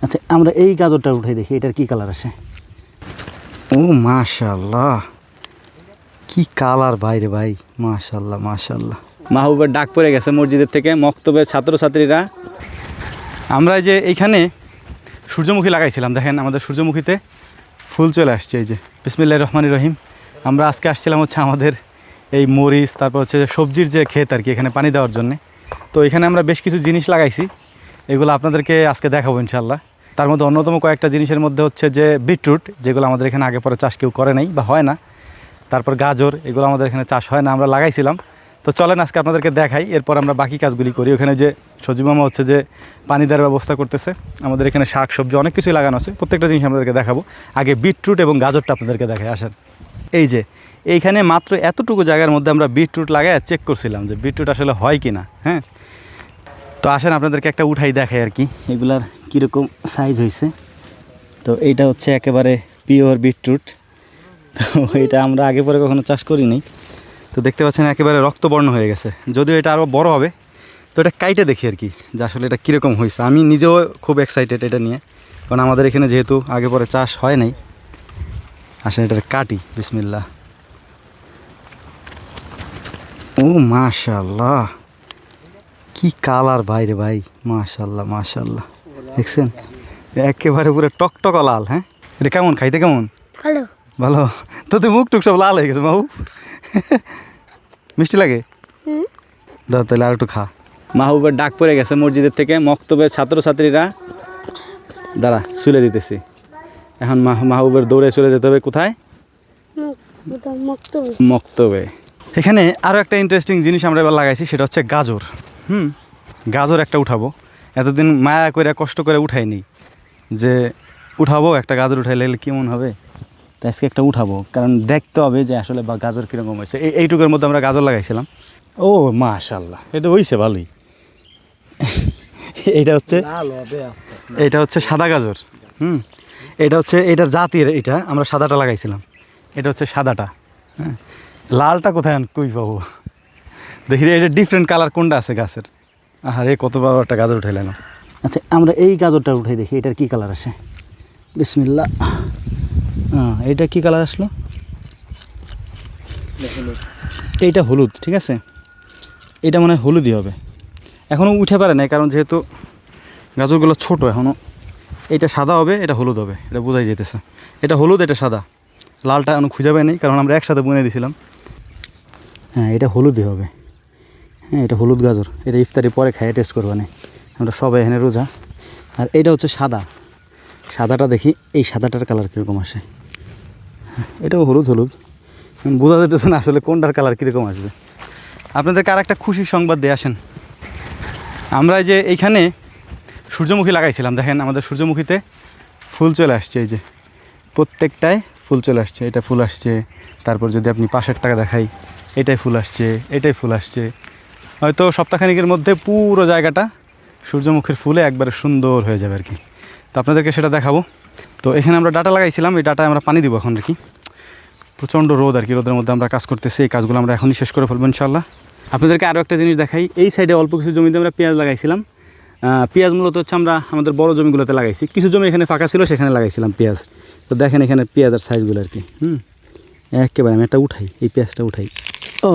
আচ্ছা আমরা এই গাজরটা উঠাই দেখি এটার কি কালার আসে। ও মাশাআল্লাহ, কি কালার বাইরে ভাই, মাশাআল্লাহ মাশাআল্লাহ। মাহবুবের ডাক পড়ে গেছে মসজিদের থেকে, মক্তবের ছাত্রছাত্রীরা। আমরা যে এইখানে সূর্যমুখী লাগাইছিলাম, দেখেন আমাদের সূর্যমুখীতে ফুল চলে আসছে। এই যে বিসমিল্লাহির রহমানির রহিম। আমরা আজকে আসছিলাম হচ্ছে আমাদের এই মরিচ, তারপর হচ্ছে সবজির যে ক্ষেত আর কি, এখানে পানি দেওয়ার জন্যে। তো এখানে আমরা বেশ কিছু জিনিস লাগাইছি, এগুলো আপনাদেরকে আজকে দেখাবো ইনশাল্লাহ। তার মধ্যে অন্যতম কয়েকটা জিনিসের মধ্যে হচ্ছে যে বিটরুট, যেগুলো আমাদের এখানে আগে পরে চাষ কেউ করে নাই বা হয় না। তারপর গাজর, এগুলো আমাদের এখানে চাষ হয় না, আমরা লাগাইছিলাম। তো চলেন আজকে আপনাদেরকে দেখাই, এরপর আমরা বাকি কাজগুলি করি। ওখানে যে সজীব মামা হচ্ছে যে পানি দেওয়ার ব্যবস্থা করতেছে। আমাদের এখানে শাক সবজি অনেক কিছুই লাগানো আছে, প্রত্যেকটা জিনিস আপনাদেরকে দেখাবো। আগে বিটরুট এবং গাজরটা আপনাদেরকে দেখাই, আসেন। এই যে এইখানে মাত্র এতটুকু জায়গার মধ্যে আমরা বিটরুট লাগাই চেক করছিলাম যে বিটরুট আসলে হয় কি না। হ্যাঁ, তো আসেন আপনাদেরকে একটা উঠাই দেখাই আর কি, এগুলার কীরকম সাইজ হয়েছে। তো এইটা হচ্ছে একেবারে পিওর বিটরুট। তো এটা আমরা আগে পরে কখনো চাষ করি নাই। তো দেখতে পাচ্ছেন একেবারে রক্তবর্ণ হয়ে গেছে, যদিও এটা আরও বড় হবে। তো এটা কাইটে দেখি আর কি যে আসলে এটা কীরকম হয়েছে। আমি নিজেও খুব এক্সাইটেড এটা নিয়ে, কারণ আমাদের এখানে যেহেতু আগে পরে চাষ হয় নাই। আসেন এটা কাটি, বিসমিল্লাহ। ও মাশাআল্লাহ, কি কালার বাইরে ভাই, মাশাআল্লাহ মাশাআল্লাহ। দেখছেন একেবারে পুরো টকটকা লাল। হ্যাঁ, এটা কেমন খাইতে, কেমন? ভালো ভালো। তো তুই মুখ টুক সব লাল হয়ে গেছে মাহু। মিষ্টি লাগে? দাও তাহলে আর একটু খা। মাহবুবের ডাক পড়ে গেছে মসজিদের থেকে, মক্তবের ছাত্রছাত্রীরা। দাঁড়া চলে দিতেছি। এখন মাহবুবের দৌড়ে চলে যেতে হবে কোথায়? মক্তবে। এখানে আরও একটা ইন্টারেস্টিং জিনিস আমরা এবার লাগাইছি, সেটা হচ্ছে গাজর। গাজর একটা উঠাবো। এতদিন মায়া করে কষ্ট করে উঠাইনি, যে উঠাবো একটা গাজর উঠাইলে কেমন হবে। তো আজকে একটা উঠাবো, কারণ দেখতে হবে যে আসলে বা গাজর কীরকম হয়েছে। এইটুকুর মধ্যে আমরা গাজর লাগাইছিলাম। ও মাশাআল্লাহ, এটা হয়েছে ভালোই। এইটা হচ্ছে সাদা গাজর। এটা হচ্ছে এটার জাতির, এটা আমরা সাদাটা লাগাইছিলাম। এটা হচ্ছে সাদাটা। হ্যাঁ, লালটা কোথায় কই পাবো? দেখি এটা ডিফারেন্ট কালার কোনটা আছে গাছের। আরে কত বড় একটা গাজর উঠাইলাম। আচ্ছা আমরা এই গাজরটা উঠাই দেখি এটার কি কালার আসে। বিসমিল্লাহ। এটা কি কালার আসলো? এইটা হলুদ, ঠিক আছে। এটা মনে হয় হলুদই হবে। এখনও উঠে পারে না, কারণ যেহেতু গাজরগুলো ছোট এখনও। এটা সাদা হবে, এটা হলুদ হবে, এটা বোঝাই যেতেছে। এটা হলুদ, এটা সাদা। লালটা এখনও খুঁজে পাই নাই, কারণ আমরা একসাথে বুনে দিয়েছিলাম। হ্যাঁ, এটা হলুদই হবে। হ্যাঁ, এটা হলুদ গাজর। এটা ইফতারি পরে খাইয়ে টেস্ট করবো না, আমরা সবাই এখানে রোজা। আর এইটা হচ্ছে সাদা। সাদাটা দেখি এই সাদাটার কালার কীরকম আসে। এটাও হলুদ হলুদ, বোঝা যেতেছে না আসলে কোনটার কালার কীরকম আসবে। আপনাদেরকে আর একটা খুশির সংবাদ দিয়ে আসেন। আমরা যে এইখানে সূর্যমুখী লাগাইছিলাম, দেখেন আমাদের সূর্যমুখীতে ফুল চলে আসছে। এই যে প্রত্যেকটায় ফুল চলে আসছে। এটা ফুল আসছে, তারপর যদি আপনি পাশেরটাকে দেখাই, এটাই ফুল আসছে, এটাই ফুল আসছে। হয়তো সপ্তাহখানিকের মধ্যে পুরো জায়গাটা সূর্যমুখীর ফুলে একবারে সুন্দর হয়ে যাবে আর কি। তো আপনাদেরকে সেটা দেখাবো। তো এখানে আমরা ডাটা লাগাইছিলাম, এই ডাটায় আমরা পানি দিব এখন আর কি। প্রচণ্ড রোদ আর কি, রোদের মধ্যে আমরা কাজ করতেছি। এই কাজগুলো আমরা এখনই শেষ করে ফেলবো ইনশাল্লাহ। আপনাদেরকে আরও একটা জিনিস দেখাই, এই সাইডে অল্প কিছু জমিতে আমরা পেঁয়াজ লাগাইছিলাম। পেঁয়াজ মূলত হচ্ছে আমরা আমাদের বড় জমিগুলোতে লাগাইছি, কিছু জমি এখানে ফাঁকা ছিল সেখানে লাগাইছিলাম পেঁয়াজ। তো দেখেন এখানে পেঁয়াজের সাইজগুলো আর কি। একেবারে আমি একটা উঠাই, এই পেঁয়াজটা উঠাই। ও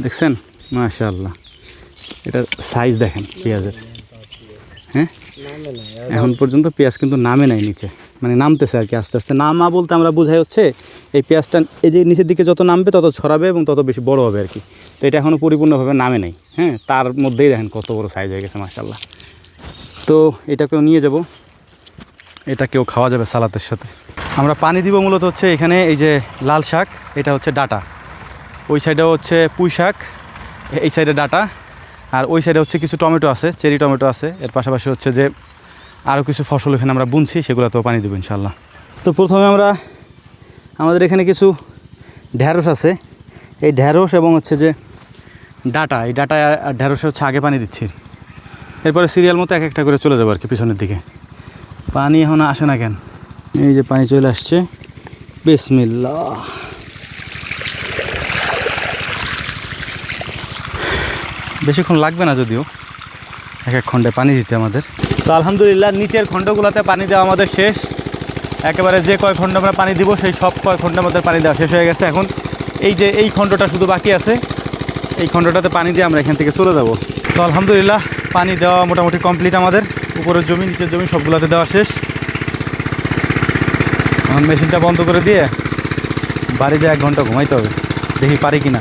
দেখছেন, মাশাআল্লাহ, এটার সাইজ দেখেন পেঁয়াজের। হ্যাঁ, এখন পর্যন্ত পেঁয়াজ কিন্তু নামে নাই নিচে, মানে নামতেছে আর কি আস্তে আস্তে। নামা বলতে আমরা বোঝাই হচ্ছে এই পেঁয়াজটা এই যে নিচের দিকে যত নামবে তত ছড়াবে এবং তত বেশি বড় হবে আর কি। তো এটা এখনও পরিপূর্ণভাবে নামে নাই। হ্যাঁ, তার মধ্যেই দেখেন কত বড় সাইজ হয়ে গেছে মাশাআল্লাহ। তো এটাকেও নিয়ে যাব, এটাকেও খাওয়া যাবে সালাতের সাথে। আমরা পানি দিব মূলত হচ্ছে এখানে এই যে লাল শাক, এটা হচ্ছে ডাটা। ওই সাইডেও হচ্ছে পুঁই শাক, এই সাইডে ডাটা। আর ওই সাইডে হচ্ছে কিছু টমেটো আছে, চেরি টমেটো আছে। এর পাশাপাশি হচ্ছে যে আরও কিছু ফসল এখানে আমরা বুনছি, সেগুলোতেও পানি দেবো ইনশাল্লাহ। তো প্রথমে আমরা আমাদের এখানে কিছু ঢ্যাঁড়স আছে, এই ঢ্যাঁড়স এবং হচ্ছে যে ডাটা, এই ডাটা আর ঢ্যাঁড়সে হচ্ছে আগে পানি দিচ্ছি। এরপরে সিরিয়াল মতো এক একটা করে চলে যাবো আর কি পিছনের দিকে। পানি এখন আসে না কেন? এই যে পানি চলে আসছে, বিসমিল্লাহ। বেশিক্ষণ লাগবে না যদিও এক এক খণ্ডে পানি দিতে আমাদের। তো তো আলহামদুলিল্লাহ নিচের খণ্ডগুলোতে পানি দেওয়া আমাদের শেষ। একেবারে যে কয় খণ্ড আমরা পানি দিব সেই সব কয় খণ্ডের মধ্যে পানি দেওয়া শেষ হয়ে গেছে। এখন এই যে এই খণ্ডটা শুধু বাকি আছে, এই খণ্ডটাতে পানি দিয়ে আমরা এখান থেকে চলে যাব। তো আলহামদুলিল্লাহ পানি দেওয়া মোটামুটি কমপ্লিট আমাদের। উপরের জমি নিচের জমি সবগুলোতে দেওয়া শেষ। এখন মেশিনটা বন্ধ করে দিয়ে বাড়ি যেয়ে 1 ঘন্টা ঘুমাইতে হবে, দেখি পারি কিনা।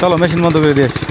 চলো মেশিন বন্ধ করে দিয়ে আসি।